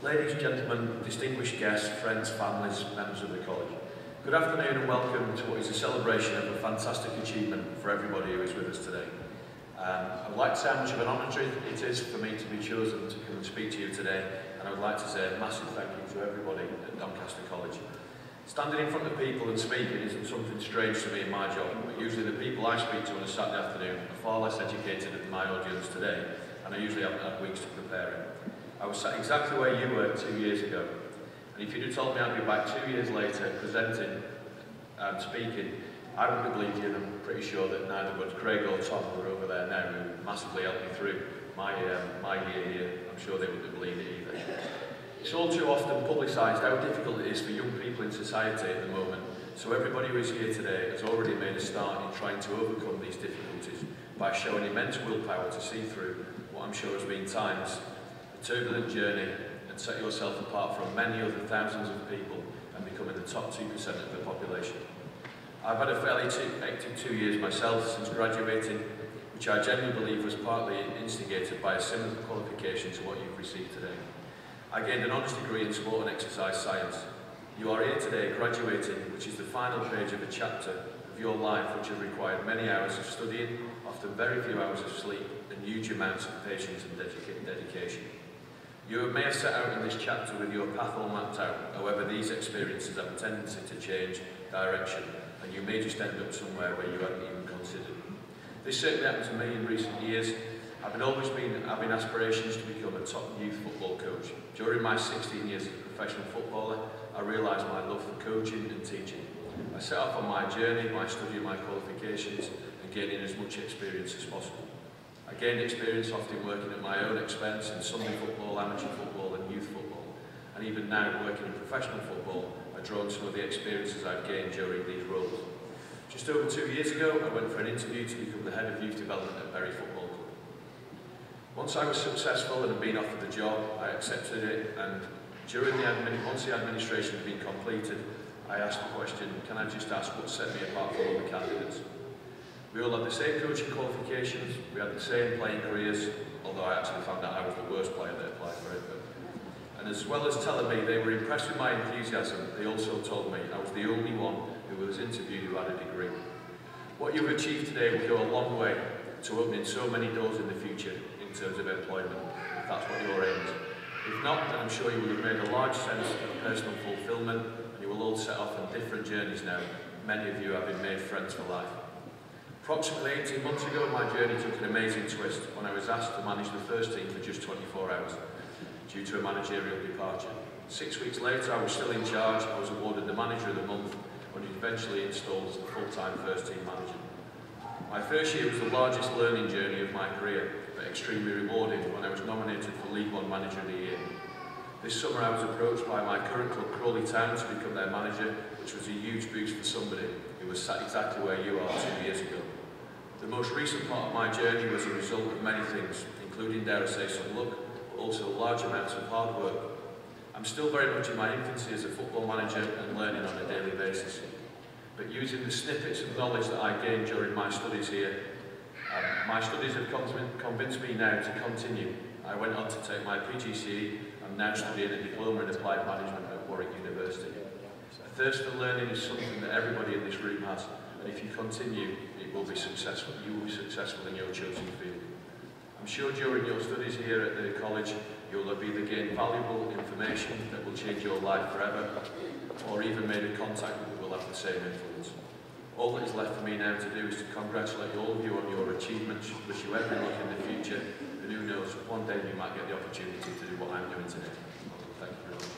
Ladies, gentlemen, distinguished guests, friends, families, members of the college. Good afternoon and welcome to what is a celebration of a fantastic achievement for everybody who is with us today. I would like to say how much of an honour it is for me to be chosen to come and speak to you today, and I would like to say a massive thank you to everybody at Doncaster College. Standing in front of people and speaking isn't something strange to me in my job, but usually the people I speak to on a Saturday afternoon are far less educated than my audience today, and I usually haven't had weeks to prepare it. I was sat exactly where you were 2 years ago, and if you'd have told me I'd be back 2 years later presenting and speaking, I wouldn't have believed you, and I'm pretty sure that neither would Craig or Tom, who are over there now, who massively helped me through my year here. I'm sure they wouldn't have believed it either. It's all too often publicised how difficult it is for young people in society at the moment, so everybody who is here today has already made a start in trying to overcome these difficulties by showing immense willpower to see through what I'm sure has been times a turbulent journey and set yourself apart from many other thousands of people and becoming the top 2% of the population. I've had a fairly hectic 2 years myself since graduating, which I genuinely believe was partly instigated by a similar qualification to what you've received today. I gained an honours degree in sport and exercise science. You are here today graduating, which is the final page of a chapter of your life which has required many hours of studying, often very few hours of sleep, and huge amounts of patience and dedication. You may have set out in this chapter with your path all mapped out, however these experiences have a tendency to change direction, and you may just end up somewhere where you hadn't even considered. This certainly happened to me in recent years. I've always been having aspirations to become a top youth football coach. During my 16 years as a professional footballer, I realised my love for coaching and teaching. I set off on my journey by studying my qualifications and gaining as much experience as possible. I gained experience often working at my own expense in Sunday football, amateur football and youth football. And even now, working in professional football, I've drawn some of the experiences I've gained during these roles. Just over 2 years ago, I went for an interview to become the head of youth development at Bury Football Club. Once I was successful and had been offered the job, I accepted it, and once the administration had been completed, I asked the question, can I just ask what set me apart from other candidates? We all had the same coaching qualifications, we had the same playing careers, although I actually found out I was the worst player that applied for it. And as well as telling me they were impressed with my enthusiasm, they also told me I was the only one who was interviewed who had a degree. What you've achieved today will go a long way to opening so many doors in the future in terms of employment, if that's what your aim is. If not, then I'm sure you will have made a large sense of personal fulfilment, and you will all set off on different journeys now, many of you having made friends for life. Approximately 18 months ago, my journey took an amazing twist when I was asked to manage the first team for just 24 hours due to a managerial departure. 6 weeks later, I was still in charge. I was awarded the Manager of the Month when he eventually installed as the full-time first team manager. My first year was the largest learning journey of my career, but extremely rewarding when I was nominated for League One Manager of the Year. This summer I was approached by my current club, Crawley Town, to become their manager, which was a huge boost for somebody who was sat exactly where you are 2 years ago. The most recent part of my journey was a result of many things, including, dare I say, some luck, but also large amounts of hard work. I'm still very much in my infancy as a football manager and learning on a daily basis. But using the snippets of knowledge that I gained during my studies here, my studies have convinced me now to continue. I went on to take my PGCE. I'm now studying a diploma in applied management at Warwick University. A thirst for learning is something that everybody in this room has, and if you continue, it will be successful. You will be successful in your chosen field. I'm sure during your studies here at the college, you'll have either gained valuable information that will change your life forever, or even made a contact that will have the same influence. All that is left for me now to do is to congratulate all of you on your achievements, wish you every luck in the future, and who knows, one day you might get the opportunity to do what I'm doing today. Thank you very much.